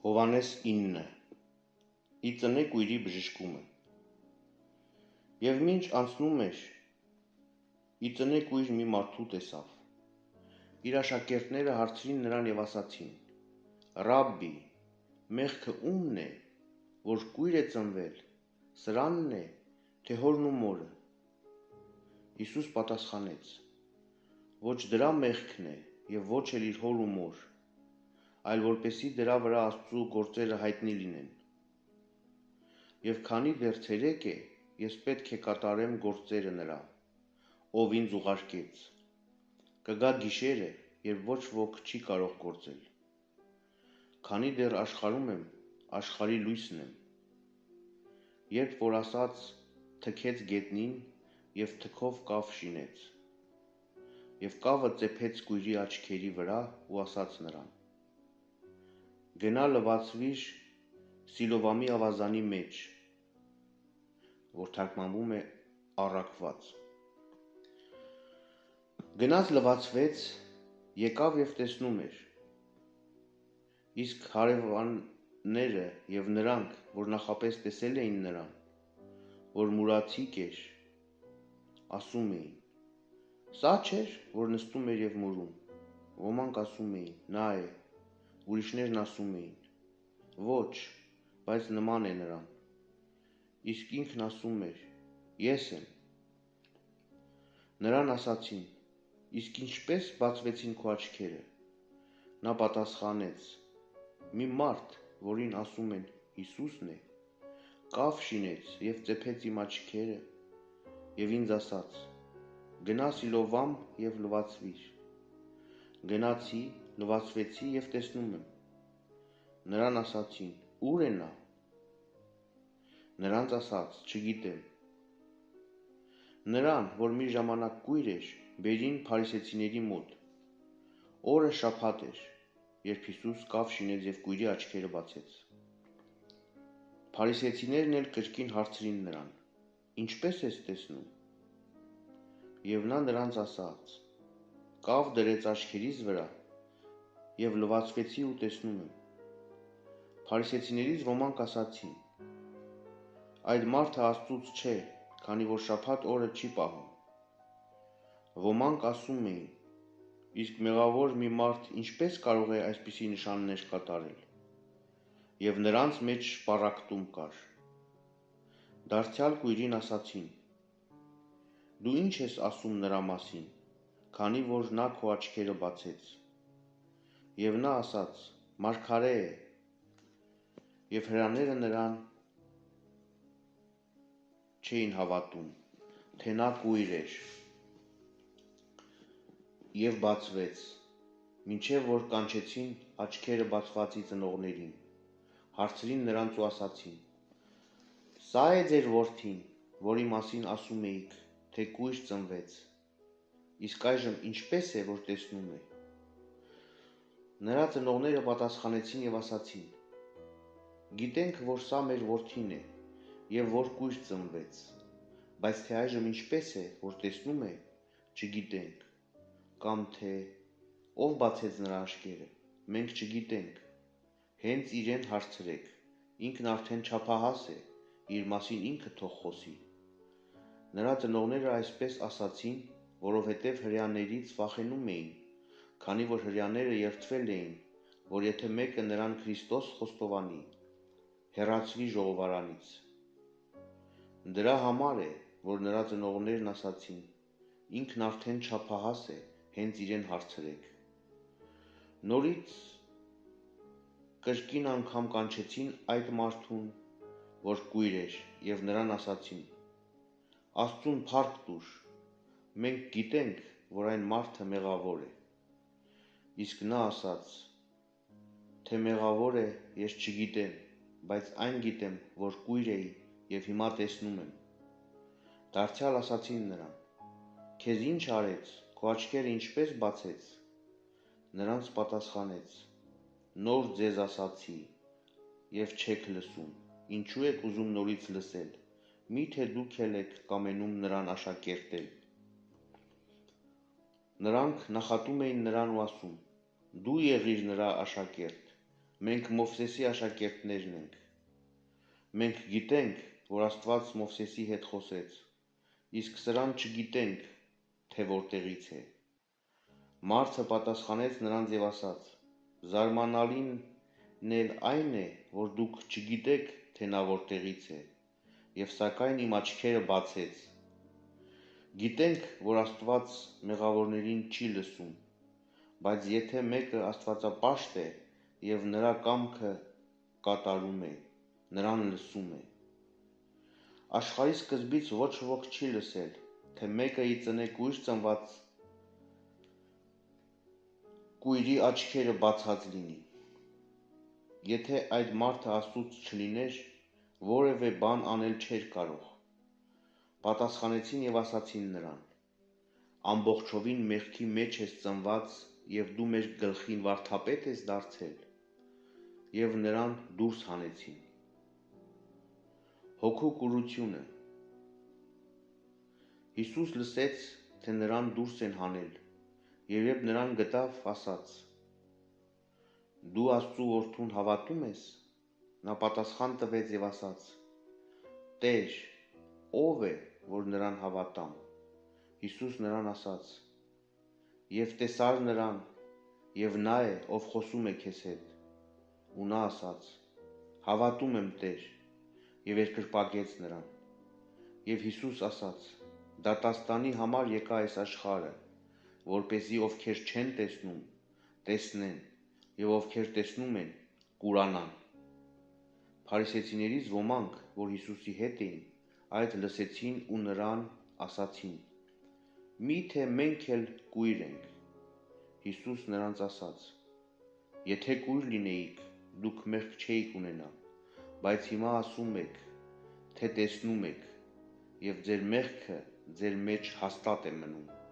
Հովհաննես 9. Ի ծնե կույրի բժշկումը։ Եվ մինչ անցնում էր, ի ծնե կույր մի մարդու տեսավ։ Իր աշակերտները հարցրին նրան և ասացին. Ռաբբի, մեղքը ումն է, որ կույր է ծնվել, սրանն է, թե հորն ու մորը։ Հիսուս պատասխանեց. ոչ դրա մեղքն է և ոչ էլ իր հոր ու մոր, այլ որպեսզի դրա վրա Աստծու գործերը հայտնի լինեն։ Եվ քանի դեռ ցերեկ է, ես պետք է կատարեմ գործերը նրա, ով ինձ ուղարկեց։ Կգա գիշերը, երբ ոչ ոք չի կարող գործել։ Քանի դեռ աշխարհում եմ, աշխարհի լույսն եմ։ Երբ որ ասաց, թքեց գետնին և թքով կավ շինեց։ Եվ կավը ծեփեց կույրի աչքերի վրա ու ասաց նրան. գնա լվացվիր Սիլովամի ավազանի մեջ, որ թարգմանվում է առաքված։ Գնաց լվացվեց, եկավ և տեսնում էր։ Իսկ հարևանները և նրանք, որ նախապես տեսել էին նրան, որ մուրացիկ էր, ասում էին. սա չէր, որ նստում էր և մուրում։ Ոմանք ասում էին. նա է, ուրիշներն ասում էին. ոչ, բայց նման է նրան։ Իսկ ինքն ասում էր. ես եմ։ Նրան ասացին. իսկ ինչպես բացվեցին քո աչքերը։ Նա պատասխանեց. մի մարդ, որին ասում են Հիսուսն է, կավ շինեց և ծեփեց իմ աչքերը և ինձ ասաց. գնա Սիլովամ և լվացվիր։ Գնացի, լվացվեցի և տեսնում եմ։ Նրան ասացին. ուր է նա։ Նրանց ասաց. չգիտեմ։ Նրան, որ մի ժամանակ կույր էր, բերին փարիսեցիների մոտ։ Օրը շաբաթ էր, երբ Հիսուս կավ շինեց և կույրի աչքերը բացեց։ Փարիսեցիներն էլ կրկին հարցրին նրան. ինչպես ես տեսնում։ Եվ նա նրանց ասաց. կավ դրեց աչքերիս վրա և լվացվեցի ու տեսնում եմ։ Փարիսեցիներից ոմանք ասացին. այդ մարդը Աստծուց չէ, քանի որ շաբաթ օրը չի պահում։ Ոմանք ասում էին. իսկ մեղավոր մի մարդ ինչպես կարող է այսպիսի նշաններ կատարել։ Եվ նրանց մեջ սպառակտում կար։ Դարձյալ կույրին ասացին. դու ինչ ես ասում նրա մասին, քանի որ նա քո աչքերը բացեց։ Եվ նա ասաց. մարգարե է։ Եվ հրեաները նրան չէին հավատում, թե նա կույր էր։ Եվ բացվեց, մինչև որ կանչեցին աչքերը բացվածի ծնողներին, հարցրին նրանց ու ասացին. սա է ձեր որդին, որի մասին ասում էիք, թե կույր ծնվեց, իսկ այժմ ինչպես է, որ տեսնում է։ Նրա ծնողները պատասխանեցին և ասացին. գիտենք, որ սա մեր որդին է, և որ կույր ծնվեց, բայց թե այժմ ինչպես է, որ տեսնում է, չգիտենք, կամ թե ով բացեց նրա աչքերը, մենք չգիտենք, հենց իրեն հարցրեք, ինքն արդեն չափահաս է, իր մասին ինքը թող խոսի։ Նրա ծնողները այսպես ասացին, որովհետև հրեաներից վախենում էին, քանի որ հրեաները երդվել էին, որ եթե մեկը նրան Քրիստոս խոստովանի, հեռացվի ժողովարանից։ Դրա համար է, որ նրա ծնողներն ասացին. ինքն արդեն չափահաս է, հենց իրեն հարցրեք։ Նորից կրկին անգամ կանչեցին այդ մարդուն, որ կույր էր, և նրան ասացին. Աստծուն փառք տուր, մենք գիտենք, որ այն մարդը մեղավոր է։ Իսկ նա ասաց. թե մեղավոր է, ես չգիտեմ, բայց այն գիտեմ, որ կույր էի և հիմա տեսնում եմ։ Դարձյալ ասացին նրան. քեզ ինչ արեց, քո աչքերը ինչպես բացեց։ Նրանց պատասխանեց. նոր ձեզ ասացի և չեք լսում, ինչու եք ուզում նորից լսել, միթե դուք էլ եք կամենում նրան աշակերտել։ Նրանք նախատում էին նրան ու ասում. դու եղիր նրա աշակերտ, Մենք Մովսեսի աշակերտներն ենք։ Մենք գիտենք, որ Աստված Մովսեսի հետ խոսեց, իսկ սրան չգիտենք, թե որտեղից է։ Մարդը պատասխանեց նրանց եւ ասաց. Զարմանալին էլ այն է, որ դուք չգիտեք, թե նա որտեղից է, եւ սակայն իմ աչքերը բացեց։ Գիտենք, որ Աստված մեղավորներին չի լսում, բայց եթե մեկը աստվածապաշտ է եւ նրա կամքը կատարում է, նրան լսում է։ Աշխարհի սկզբից ոչ ոք չի լսել, թե մեկը ի ծնե կույր ծնված կույրի աչքերը բացած լինի։ Եթե այդ մարդը Աստծուց չլիներ, որևէ բան անել չէր կարող։ Պատասխանեցին եւ ասացին նրան. ամբողջովին մեղքի մեջ ես ծնված եւ դու մեր գլխին վարդապետ ես դարձել, եւ նրան դուրս հանեցին։ Հոգու կուրությունը։ Հիսուս լսեց, թե նրան դուրս են հանել, եւ երբ նրան գտավ, ասաց. Դու Աստծու որդուն հավատում ես։ Նա պատասխան տվեց եւ ասաց. Տեր, ով է, որ նրան հավատամ։ Հիսուս նրան ասաց. Եվ տեսար նրան, եւ նա է, ով խոսում է քեզ հետ։ Ու նա ասաց. Հավատում եմ, Տեր, եւ երկրպագեց նրան։ Եվ Հիսուս ասաց. դատաստանի համար եկա այս աշխարհը, որպեսզի ովքեր չեն տեսնում, տեսնեն, եւ ովքեր տեսնում են, կուրանան։ Փարիսեցիներից ոմանք, որ Հիսուսի հետ էին, այդ լսեցին ու նրան ասացին. Միթե մենք էլ կույր ենք։ Հիսուս նրանց ասաց. Եթե կույր լինեիք, դուք մեղք չէիք ունենա, բայց հիմա ասում եք, թե տեսնում եք, եւ ձեր մեղքը ձեր մեջ հաստատ է մնում։